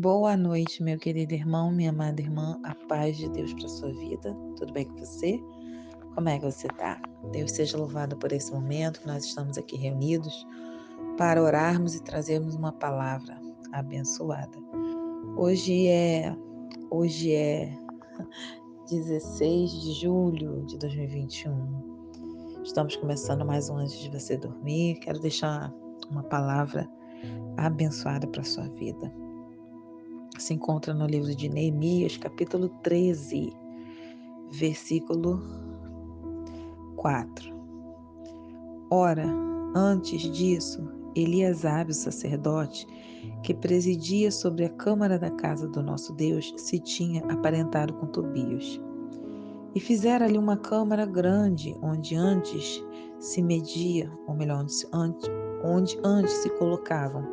Boa noite, meu querido irmão, minha amada irmã, a paz de Deus para sua vida. Tudo bem com você? Como é que você está? Deus seja louvado por esse momento que nós estamos aqui reunidos para orarmos e trazermos uma palavra abençoada. Hoje é 16 de julho de 2021. Estamos começando mais um Antes de Você Dormir. Quero deixar uma palavra abençoada para sua vida. Se encontra no livro de Neemias, capítulo 13, versículo 4. Ora, antes disso, Eliasabe, o sacerdote, que presidia sobre a câmara da casa do nosso Deus, se tinha aparentado com Tobias. E fizeram ali uma câmara grande, onde antes se media, ou melhor, onde antes se colocavam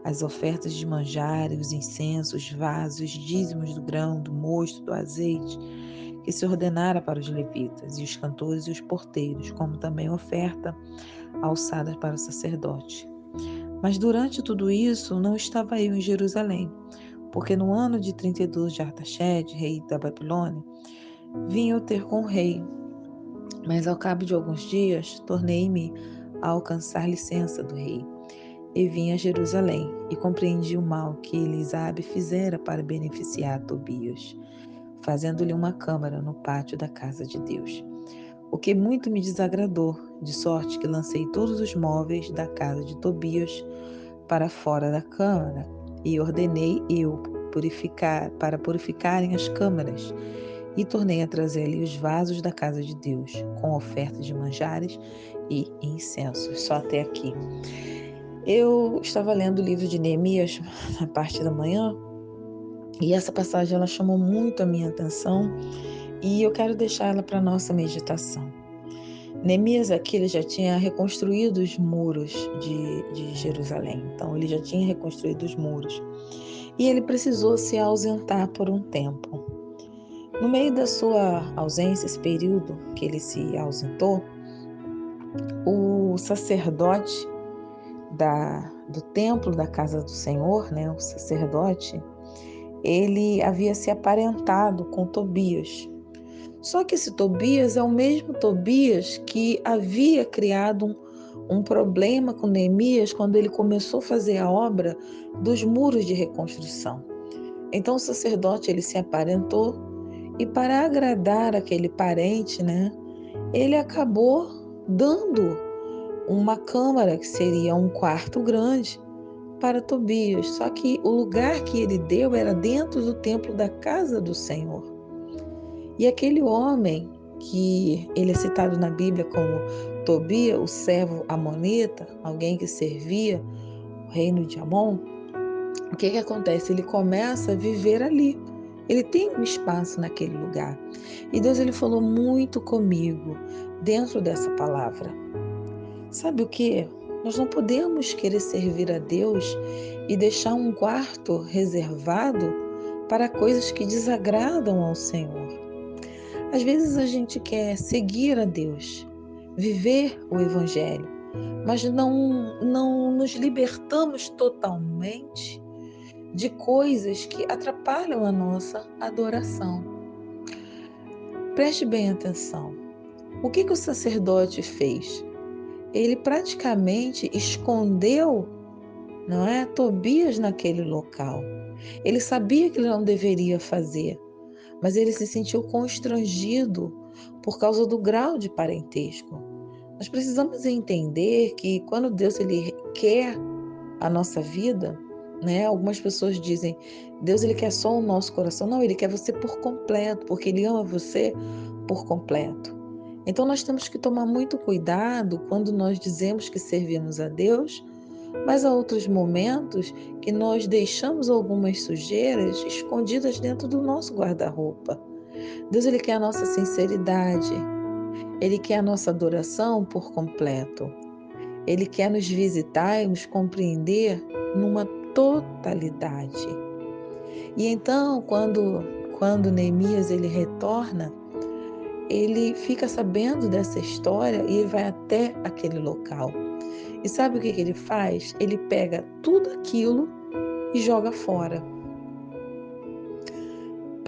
as ofertas de manjar, os incensos, os vasos, os dízimos do grão, do mosto, do azeite, que se ordenara para os levitas, e os cantores e os porteiros, como também oferta alçada para o sacerdote. Mas durante tudo isso não estava eu em Jerusalém, porque no ano de 32 de Artaxerxes, rei da Babilônia, vim eu ter com o rei. Mas ao cabo de alguns dias, tornei-me a alcançar licença do rei. E vim a Jerusalém, e compreendi o mal que Elisabe fizera para beneficiar Tobias, fazendo-lhe uma câmara no pátio da casa de Deus. O que muito me desagradou, de sorte que lancei todos os móveis da casa de Tobias para fora da câmara, e ordenei eu para purificarem as câmaras, e tornei a trazer-lhe os vasos da casa de Deus, com ofertas de manjares e incensos. Só até aqui. Eu estava lendo o livro de Neemias na parte da manhã e essa passagem ela chamou muito a minha atenção e eu quero deixar ela para nossa meditação. Neemias aqui ele já tinha reconstruído os muros de Jerusalém, então ele já tinha reconstruído os muros e ele precisou se ausentar por um tempo. No meio da sua ausência, esse período que ele se ausentou, o sacerdote do templo da casa do Senhor, né, o sacerdote, ele havia se aparentado com Tobias. Só que esse Tobias é o mesmo Tobias que havia criado um problema com Neemias quando ele começou a fazer a obra dos muros de reconstrução. Então o sacerdote ele se aparentou e para agradar aquele parente, né, ele acabou dando uma câmara que seria um quarto grande para Tobias, só que o lugar que ele deu era dentro do templo da casa do Senhor. E aquele homem, que ele é citado na Bíblia como Tobias, o servo amonita, alguém que servia o reino de Amon, o que acontece? Ele começa a viver ali. Ele tem um espaço naquele lugar. E Deus ele falou muito comigo dentro dessa palavra. Sabe o que? Nós não podemos querer servir a Deus e deixar um quarto reservado para coisas que desagradam ao Senhor. Às vezes a gente quer seguir a Deus, viver o Evangelho, mas não nos libertamos totalmente de coisas que atrapalham a nossa adoração. Preste bem atenção. O que o sacerdote fez? Ele praticamente escondeu, não é, Tobias naquele local. Ele sabia que ele não deveria fazer, mas ele se sentiu constrangido por causa do grau de parentesco. Nós precisamos entender que quando Deus ele quer a nossa vida, né? Algumas pessoas dizem, Deus ele quer só o nosso coração. Não, ele quer você por completo, porque ele ama você por completo. Então nós temos que tomar muito cuidado quando nós dizemos que servimos a Deus, mas há outros momentos que nós deixamos algumas sujeiras escondidas dentro do nosso guarda-roupa. Deus ele quer a nossa sinceridade, ele quer a nossa adoração por completo. Ele quer nos visitar e nos compreender numa totalidade. E então, quando Neemias ele retorna, ele fica sabendo dessa história e ele vai até aquele local. E sabe o que ele faz? Ele pega tudo aquilo e joga fora.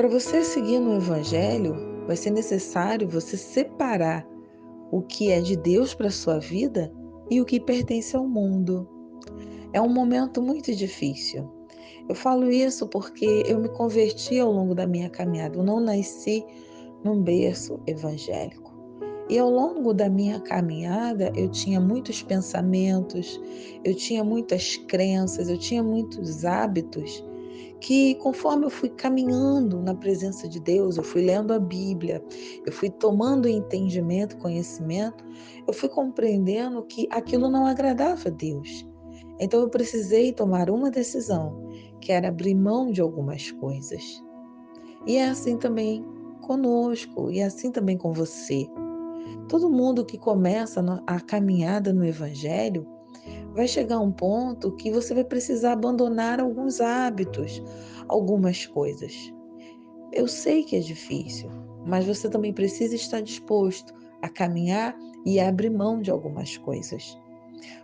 para você seguir no Evangelho, vai ser necessário você separar o que é de Deus para a sua vida e o que pertence ao mundo. É um momento muito difícil. Eu falo isso porque eu me converti ao longo da minha caminhada. Eu não nasci num berço evangélico. E ao longo da minha caminhada, eu tinha muitos pensamentos, eu tinha muitas crenças, eu tinha muitos hábitos que, conforme eu fui caminhando na presença de Deus, eu fui lendo a Bíblia, eu fui tomando entendimento, conhecimento, eu fui compreendendo que aquilo não agradava a Deus. Então eu precisei tomar uma decisão, que era abrir mão de algumas coisas. E é assim também conosco, e é assim também com você. Todo mundo que começa a caminhada no Evangelho vai chegar a um ponto que você vai precisar abandonar alguns hábitos, algumas coisas. Eu sei que é difícil, mas você também precisa estar disposto a caminhar e a abrir mão de algumas coisas.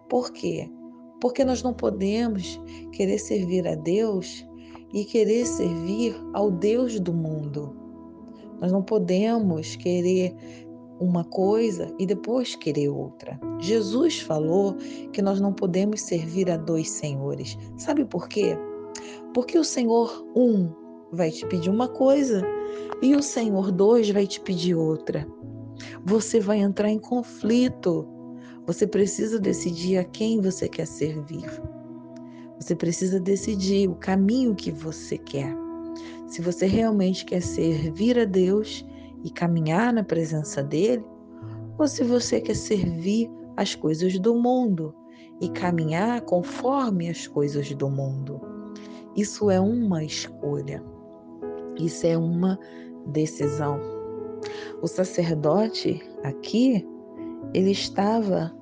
Por quê? Porque nós não podemos querer servir a Deus e querer servir ao Deus do mundo. Nós não podemos querer uma coisa e depois querer outra. Jesus falou que nós não podemos servir a dois senhores. Sabe por quê? Porque o Senhor vai te pedir uma coisa e o Senhor vai te pedir outra. Você vai entrar em conflito. Você precisa decidir a quem você quer servir. Você precisa decidir o caminho que você quer. Se você realmente quer servir a Deus e caminhar na presença dele, ou se você quer servir as coisas do mundo e caminhar conforme as coisas do mundo. Isso é uma escolha. Isso é uma decisão. O sacerdote aqui, ele estava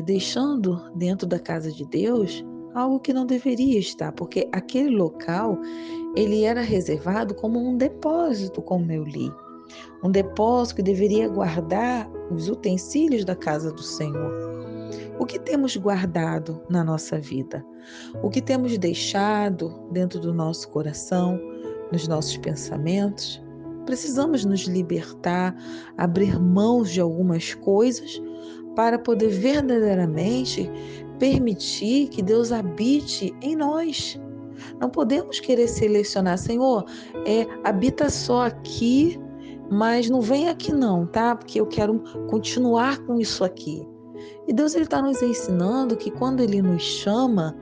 deixando dentro da casa de Deus algo que não deveria estar, porque aquele local, ele era reservado como um depósito, como eu li. Um depósito que deveria guardar os utensílios da casa do Senhor. O que temos guardado na nossa vida? O que temos deixado dentro do nosso coração, nos nossos pensamentos? Precisamos nos libertar, abrir mãos de algumas coisas para poder verdadeiramente permitir que Deus habite em nós. Não podemos querer selecionar, Senhor, habita só aqui, mas não vem aqui não, tá? Porque eu quero continuar com isso aqui. E Deus está nos ensinando que quando Ele nos chama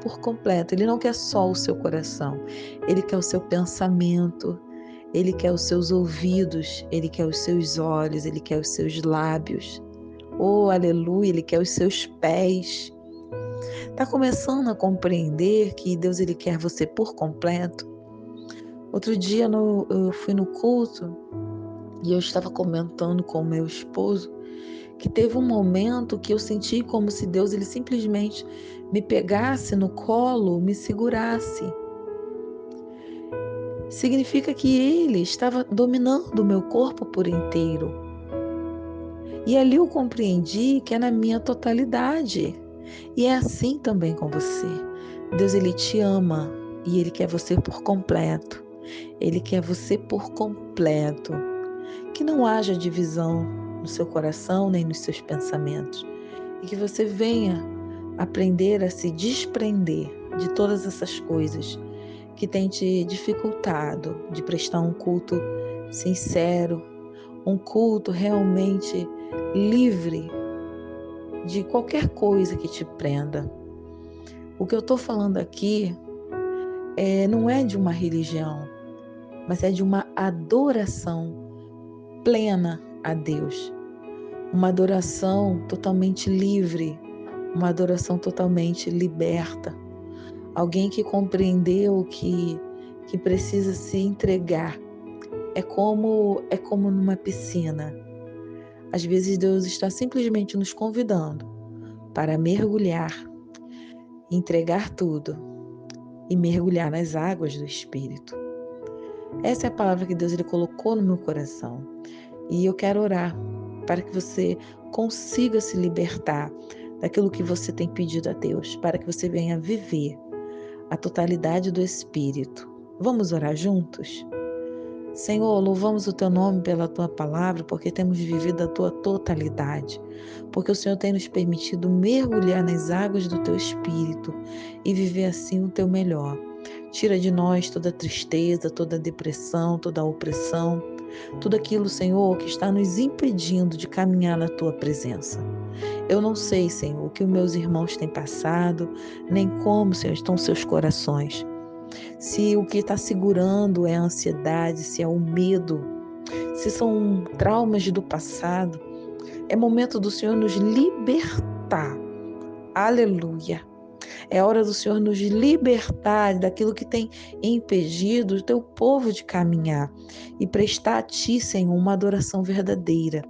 por completo. Ele não quer só o seu coração, Ele quer o seu pensamento, Ele quer os seus ouvidos, Ele quer os seus olhos, Ele quer os seus lábios. Oh, aleluia, Ele quer os seus pés. Está começando a compreender que Deus Ele quer você por completo? Outro dia eu fui no culto e eu estava comentando com meu esposo que teve um momento que eu senti como se Deus ele simplesmente me pegasse no colo, me segurasse. Significa que Ele estava dominando o meu corpo por inteiro. E ali eu compreendi que é na minha totalidade. E é assim também com você. Deus ele te ama e Ele quer você por completo. Ele quer você por completo. Que não haja divisão no seu coração nem nos seus pensamentos. E que você venha aprender a se desprender de todas essas coisas que têm te dificultado de prestar um culto sincero, um culto realmente livre de qualquer coisa que te prenda. O que eu estou falando aqui não é de uma religião, mas é de uma adoração plena a Deus. Uma adoração totalmente livre, uma adoração totalmente liberta. Alguém que compreendeu que precisa se entregar. É como numa piscina. Às vezes Deus está simplesmente nos convidando para mergulhar, entregar tudo e mergulhar nas águas do Espírito. Essa é a palavra que Deus ele colocou no meu coração. E eu quero orar para que você consiga se libertar daquilo que você tem pedido a Deus, para que você venha viver a totalidade do Espírito. Vamos orar juntos? Senhor, louvamos o Teu nome pela Tua palavra, porque temos vivido a Tua totalidade, porque o Senhor tem nos permitido mergulhar nas águas do Teu Espírito e viver assim o Teu melhor. Tira de nós toda tristeza, toda depressão, toda opressão, tudo aquilo, Senhor, que está nos impedindo de caminhar na Tua presença. Eu não sei, Senhor, o que os meus irmãos têm passado, nem como, Senhor, estão seus corações. Se o que está segurando é a ansiedade, se é o medo, se são traumas do passado, é momento do Senhor nos libertar. Aleluia. É hora do Senhor nos libertar daquilo que tem impedido o teu povo de caminhar e prestar a ti, Senhor, uma adoração verdadeira.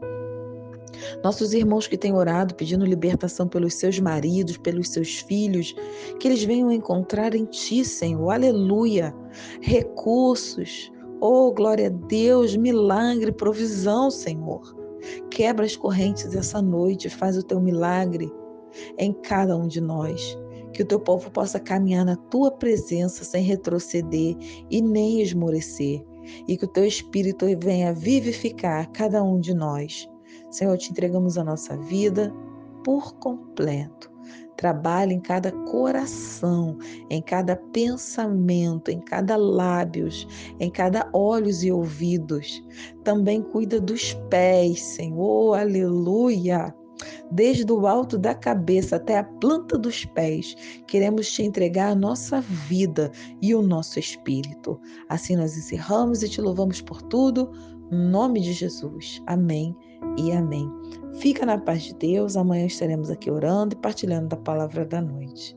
Nossos irmãos que têm orado pedindo libertação pelos seus maridos, pelos seus filhos, que eles venham encontrar em Ti, Senhor, aleluia, recursos, oh glória a Deus, milagre, provisão, Senhor. Quebra as correntes essa noite, faz o Teu milagre em cada um de nós. Que o Teu povo possa caminhar na Tua presença sem retroceder e nem esmorecer. E que o Teu Espírito venha vivificar cada um de nós. Senhor, te entregamos a nossa vida por completo. Trabalhe em cada coração, em cada pensamento, em cada lábios, em cada olhos e ouvidos. Também cuida dos pés, Senhor, aleluia. Desde o alto da cabeça até a planta dos pés, queremos te entregar a nossa vida e o nosso espírito. Assim nós encerramos e te louvamos por tudo, em nome de Jesus. Amém e amém. Fica na paz de Deus, amanhã estaremos aqui orando e partilhando da palavra da noite.